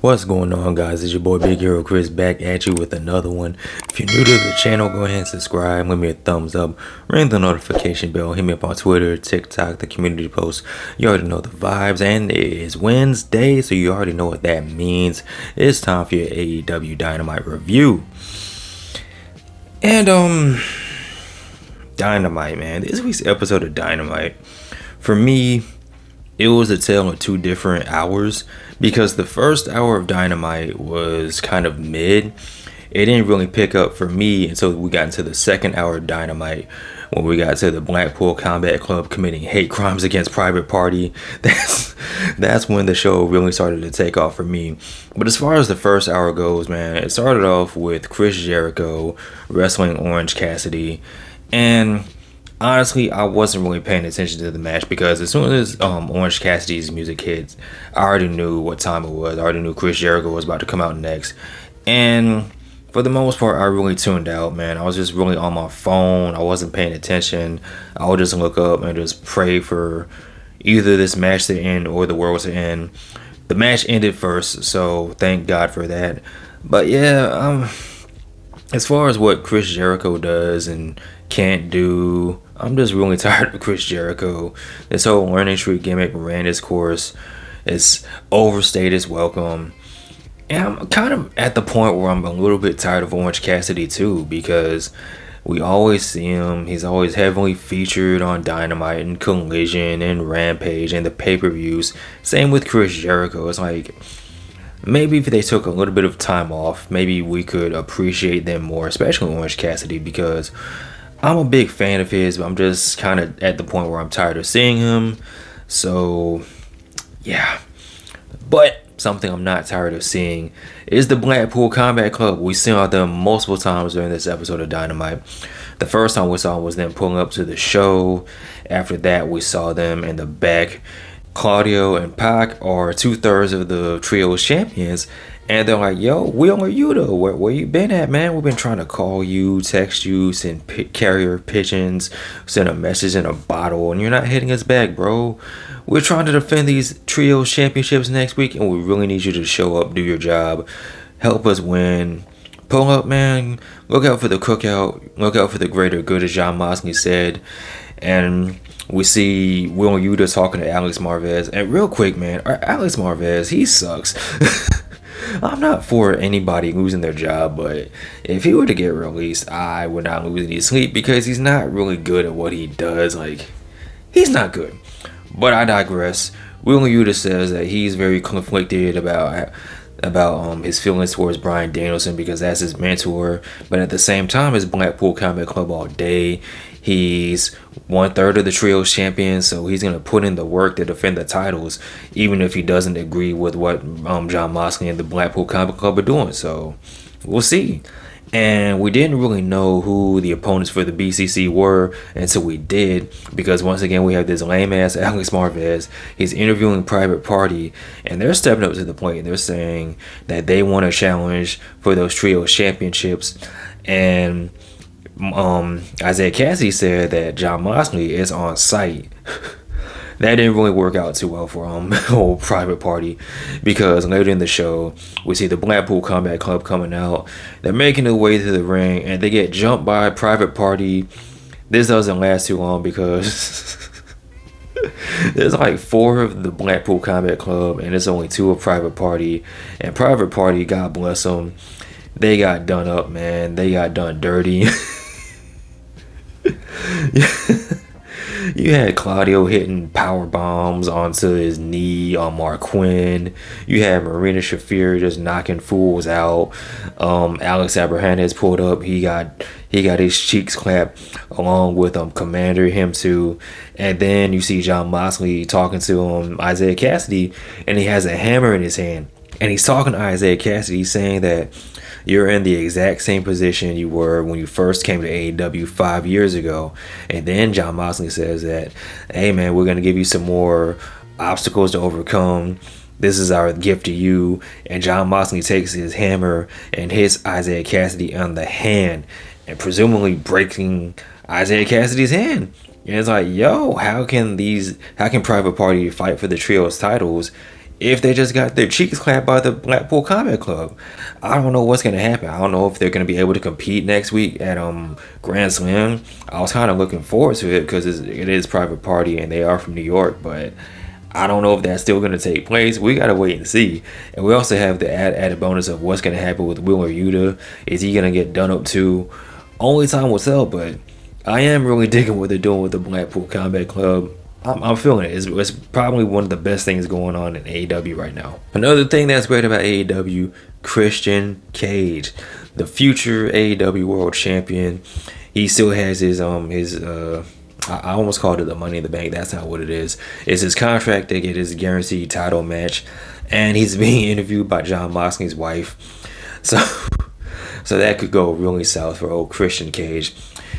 What's going on, guys? It's your boy Big Hero Chris back at you with another one. If you're new to the channel, go ahead and subscribe, give me a thumbs up, ring the notification bell, hit me up on Twitter, TikTok, the community post. You already know the vibes, and it is Wednesday, so you already know what that means. It's time for your AEW Dynamite review. And Dynamite, man. This week's episode of Dynamite, for me, it was a tale of two different hours, because the first hour of Dynamite was kind of mid. It didn't really pick up for me until we got into the second hour of Dynamite, when we got to the Blackpool Combat Club committing hate crimes against Private Party. That's when the show really started to take off for me. But as far as the first hour goes, man, it started off with Chris Jericho wrestling Orange Cassidy, and honestly, I wasn't really paying attention to the match, because as soon as Orange Cassidy's music hit, I already knew what time it was. I already knew Chris Jericho was about to come out next. And for the most part, I really tuned out, man. I was just really on my phone. I wasn't paying attention. I would just look up and just pray for either this match to end or the world to end. The match ended first, so thank God for that. But yeah, as far as what Chris Jericho does and can't do, I'm just really tired of Chris Jericho. This whole learning street gimmick ran its course. It's overstayed its welcome. And I'm kind of at the point where I'm a little bit tired of Orange Cassidy too, because we always see him. He's always heavily featured on Dynamite and Collision and Rampage and the pay-per-views. Same with Chris Jericho. It's like, maybe if they took a little bit of time off, maybe we could appreciate them more, especially Orange Cassidy, because I'm a big fan of his, but I'm just kind of at the point where I'm tired of seeing him. So, yeah. But something I'm not tired of seeing is the Blackpool Combat Club. We saw them multiple times during this episode of Dynamite. The first time we saw was them pulling up to the show. After that, we saw them in the back. Claudio and Pac are 2/3 of the trio's champions, and they're like, yo, we on you though. Where you been at, man? We've been trying to call you, text you, send carrier pigeons, send a message in a bottle, and you're not hitting us back, bro. We're trying to defend these trios championships next week, and we really need you to show up, do your job, help us win. Pull up, man. Look out for the cookout. Look out for the greater good, as Jon Moxley said. And we see Will Yuta talking to Alex Marvez. And real quick, man, Alex Marvez, he sucks. I'm not for anybody losing their job, but if he were to get released, I would not lose any sleep, because he's not really good at what he does. Like, he's not good. But I digress. Will Yuta says that he's very conflicted about his feelings towards Bryan Danielson, because that's his mentor, but at the same time, his Blackpool Combat Club all day. He's 1/3 of the trio's champions, so he's gonna put in the work to defend the titles, even if he doesn't agree with what Jon Moxley and the Blackpool Combat Club are doing. So we'll see. And we didn't really know who the opponents for the BCC were until we did, because once again we have this lame ass Alex Marvez. He's interviewing Private Party, and they're stepping up to the plate. They're saying that they want a challenge for those trio championships, and Isaiah Cassidy said that Jon Moxley is on site. That didn't really work out too well for whole Private Party, because later in the show we see the Blackpool Combat Club coming out. They're making their way to the ring, and they get jumped by Private Party. This doesn't last too long, because there's like 4 of the Blackpool Combat Club, and it's only 2 of Private Party. And Private Party, God bless them, they got done up, man. They got done dirty. You had Claudio hitting power bombs onto his knee on Mark Quinn. You had Marina Shafir just knocking fools out. Alex Abraham has pulled up. He got his cheeks clapped, along with Commander, him too. And then you see Jon Moxley talking to Isaiah Cassidy, and he has a hammer in his hand. And he's talking to Isaiah Cassidy, saying that you're in the exact same position you were when you first came to AEW 5 years ago. And then Jon Moxley says that, hey man, we're going to give you some more obstacles to overcome. This is our gift to you. And Jon Moxley takes his hammer and hits Isaiah Cassidy on the hand, and presumably breaking Isaiah Cassidy's hand. And it's like, yo, how can Private Party fight for the trios titles if they just got their cheeks clapped by the Blackpool Combat Club. I don't know what's gonna happen. I don't know if they're gonna be able to compete next week at Grand Slam. I was kind of looking forward to it because it is private party and they are from New York, but I don't know if that's still going to take place. We got to wait and see. And we also have the added bonus of what's going to happen with Wheeler Yuta. Is he going to get done up too? Only time will tell, but I am really digging what they're doing with the Blackpool Combat Club. I'm feeling it. It's probably one of the best things going on in AEW right now. Another thing that's great about AEW, Christian Cage, the future AEW World Champion. He still has his I almost called it the Money in the Bank. That's not what it is. It's his contract to get his guaranteed title match, and he's being interviewed by Jon Moxley's wife. So that could go really south for old Christian Cage.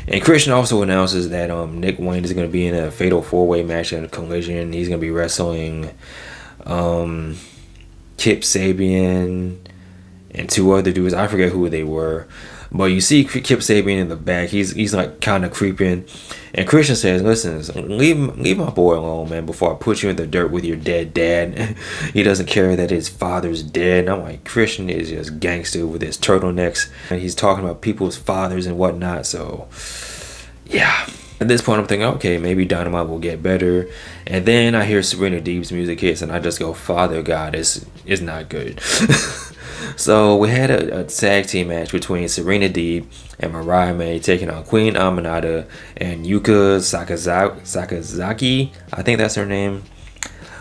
And Christian also announces that Nick Wayne is going to be in a fatal 4-way match in a Collision. He's going to be wrestling Kip Sabian and 2 other dudes. I forget who they were. But you see Kip Sabian in the back. He's like kind of creeping. And Christian says, listen, leave my boy alone, man, before I put you in the dirt with your dead dad. He doesn't care that his father's dead. And I'm like, Christian is just gangster with his turtlenecks. And he's talking about people's fathers and whatnot. So, yeah. At this point, I'm thinking, okay, maybe Dynamite will get better. And then I hear Serena Deeb's music hits, and I just go, Father God, it's not good. So we had a tag team match between Serena Deeb and Mariah May taking on Queen Aminata and Yuka Sakazaki. I think that's her name.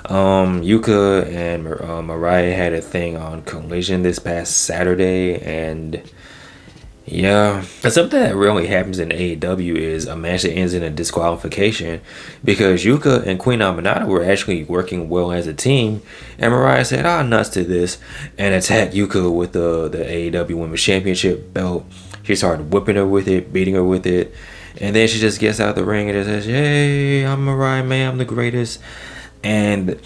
Yuka and Mariah had a thing on Collision this past Saturday, and yeah, something that really happens in AEW is a match that ends in a disqualification because Yuka and Queen Aminata were actually working well as a team, and Mariah said, nuts to this, and attacked Yuka with the AEW Women's Championship belt. She started whipping her with it, beating her with it, and then she just gets out the ring and just says, hey, I'm Mariah May, I'm the greatest. And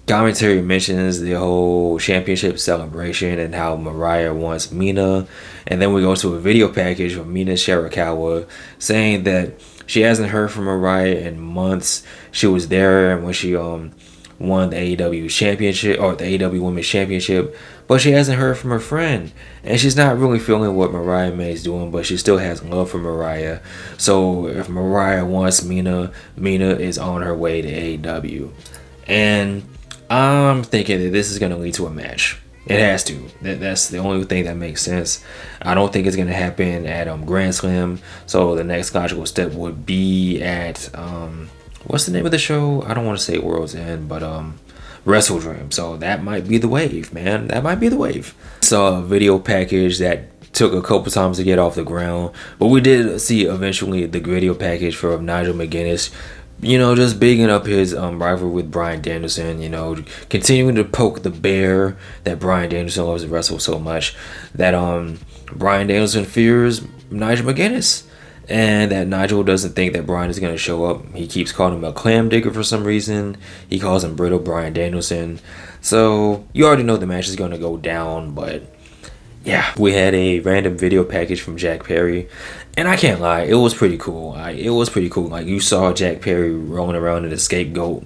commentary mentions the whole championship celebration and how Mariah wants Mina, and then we go to a video package from Mina Shirakawa saying that she hasn't heard from Mariah in months. She was there and when she won the AEW championship or the AEW Women's Championship, but she hasn't heard from her friend, and she's not really feeling what Mariah May is doing, but she still has love for Mariah. So if Mariah wants Mina is on her way to AEW, and I'm thinking that this is going to lead to a match. It has to. That's the only thing that makes sense. I don't think it's going to happen at Grand Slam. So the next logical step would be at what's the name of the show? I don't want to say World's End, but Wrestle Dream. So that might be the wave, man. That might be the wave. Saw a video package that took a couple times to get off the ground, but we did see eventually the video package for Nigel McGuinness. Just bigging up his rivalry with Bryan Danielson, continuing to poke the bear that Bryan Danielson loves to wrestle so much, that Bryan Danielson fears Nigel McGuinness, and that Nigel doesn't think that Bryan is going to show up. He keeps calling him a clam digger for some reason. He calls him brittle Bryan Danielson. So you already know the match is going to go down, but yeah, we had a random video package from Jack Perry, and I can't lie, it was pretty cool. Like, you saw Jack Perry rolling around in a scapegoat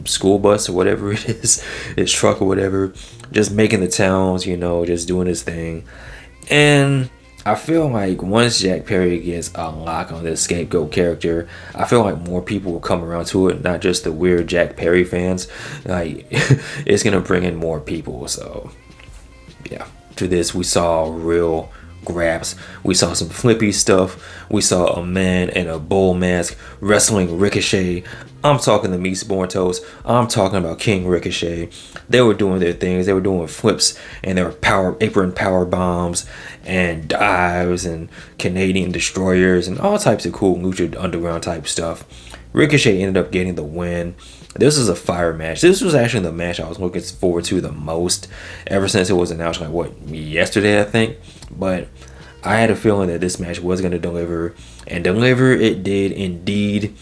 school bus or whatever it is, his truck or whatever, just making the towns, just doing his thing. And I feel like once Jack Perry gets a lock on this scapegoat character, I feel like more people will come around to it, not just the weird Jack Perry fans. Like, it's gonna bring in more people. So yeah, to this we saw real grabs, we saw some flippy stuff, we saw a man in a bull mask wrestling Ricochet. I'm talking the Meats Bortos, I'm talking about King Ricochet. They were doing their things, they were doing flips, and there were apron power bombs and dives and Canadian destroyers and all types of cool Lucha Underground type stuff. Ricochet ended up getting the win. This was a fire match. This was actually the match I was looking forward to the most ever since it was announced, yesterday, I think. But I had a feeling that this match was going to deliver, and deliver it did indeed.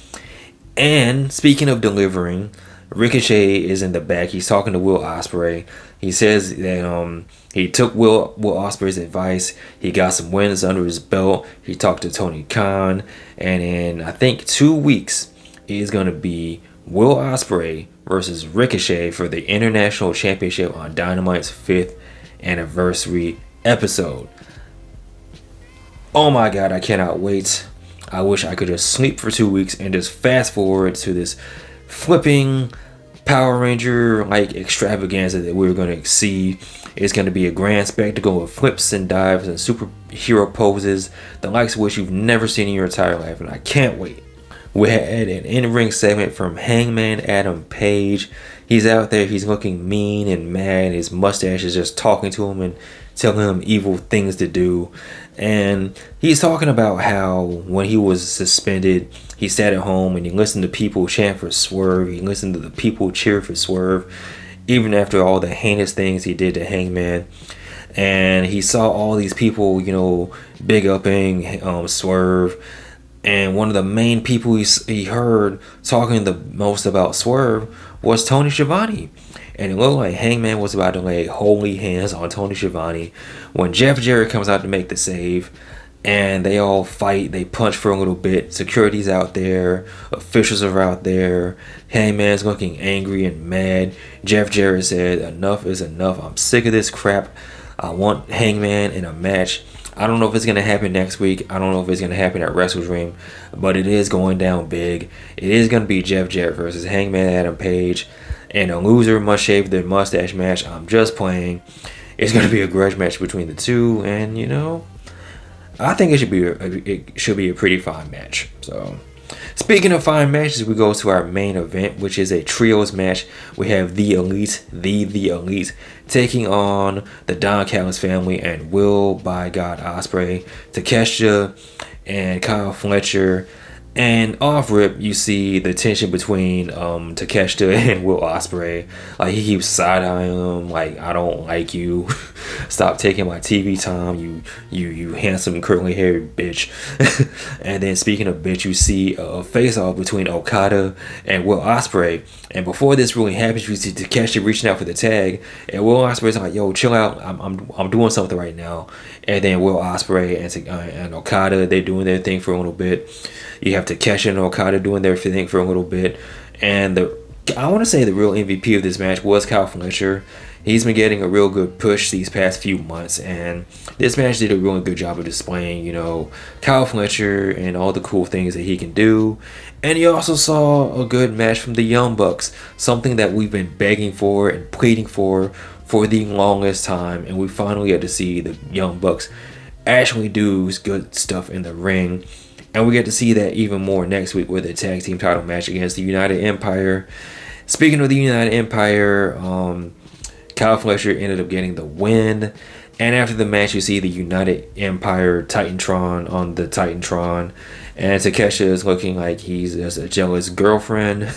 And speaking of delivering, Ricochet is in the back. He's talking to Will Ospreay. He says that he took Will Ospreay's advice. He got some wins under his belt. He talked to Tony Khan, and in I think 2 weeks, he's going to be Will Ospreay versus Ricochet for the International Championship on Dynamite's 5th anniversary episode. Oh my god, I cannot wait. I wish I could just sleep for 2 weeks and just fast forward to this flipping Power Ranger like extravaganza that we're going to see. It's going to be a grand spectacle of flips and dives and superhero poses, the likes of which you've never seen in your entire life, and I can't wait. We had an in-ring segment from Hangman Adam Page. He's out there, he's looking mean and mad. His mustache is just talking to him and telling him evil things to do. And he's talking about how when he was suspended, he sat at home and he listened to people chant for Swerve. He listened to the people cheer for Swerve, even after all the heinous things he did to Hangman. And he saw all these people, big upping Swerve. And one of the main people he heard talking the most about Swerve was Tony Schiavone. And it looked like Hangman was about to lay holy hands on Tony Schiavone when Jeff Jarrett comes out to make the save. And they all fight. They punch for a little bit. Security's out there. Officials are out there. Hangman's looking angry and mad. Jeff Jarrett said, "Enough is enough. I'm sick of this crap. I want Hangman in a match." I don't know if it's going to happen next week. I don't know if it's going to happen at WrestleDream. But it is going down big. It is going to be Jeff Jarrett versus Hangman Adam Page. And a loser must shave their mustache match. I'm just playing. It's going to be a grudge match between the two. And, I think it should be a pretty fine match. So, speaking of fine matches, we go to our main event, which is a trios match. We have the Elite, the Elite, taking on the Don Callis family and Will by God Ospreay, Takeshita, and Kyle Fletcher. And off rip, you see the tension between Takeshita and Will Ospreay. Like, he keeps side-eyeing him, like, "I don't like you. Stop taking my TV time, you handsome curly-haired bitch." And then, speaking of bitch, you see a face-off between Okada and Will Ospreay. And before this really happens, you see Takeshita reaching out for the tag, and Will Ospreay's like, "Yo, chill out. I'm doing something right now." And then Will Ospreay and Okada, they're doing their thing for a little bit. You have Takeshita and Okada doing their thing for a little bit. And I want to say the real MVP of this match was Kyle Fletcher. He's been getting a real good push these past few months. And this match did a really good job of displaying, Kyle Fletcher and all the cool things that he can do. And you also saw a good match from the Young Bucks. Something that we've been begging for and pleading for the longest time. And we finally get to see the Young Bucks actually do good stuff in the ring. And we get to see that even more next week with a tag team title match against the United Empire. Speaking of the United Empire, Kyle Fletcher ended up getting the win. And after the match, you see the United Empire Titantron on the Titantron. And Takeshita is looking like he's just a jealous girlfriend.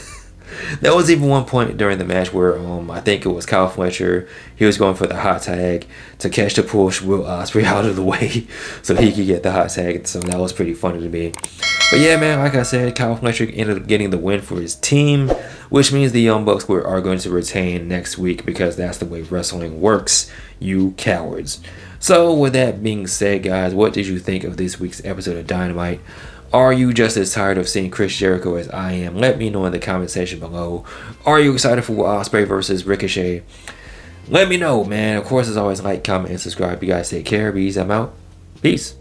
There was even one point during the match where I think it was Kyle Fletcher. He was going for the hot tag. Takeshita pushed Will Ospreay out of the way so he could get the hot tag. So that was pretty funny to me. But yeah, man, like I said, Kyle Fletcher ended up getting the win for his team, which means the Young Bucks are going to retain next week because that's the way wrestling works, you cowards. So with that being said, guys, what did you think of this week's episode of Dynamite? Are you just as tired of seeing Chris Jericho as I am? Let me know in the comment section below. Are you excited for Ospreay versus Ricochet? Let me know, man. Of course, as always, like, comment, and subscribe. You guys take care. Peace. I'm out. Peace.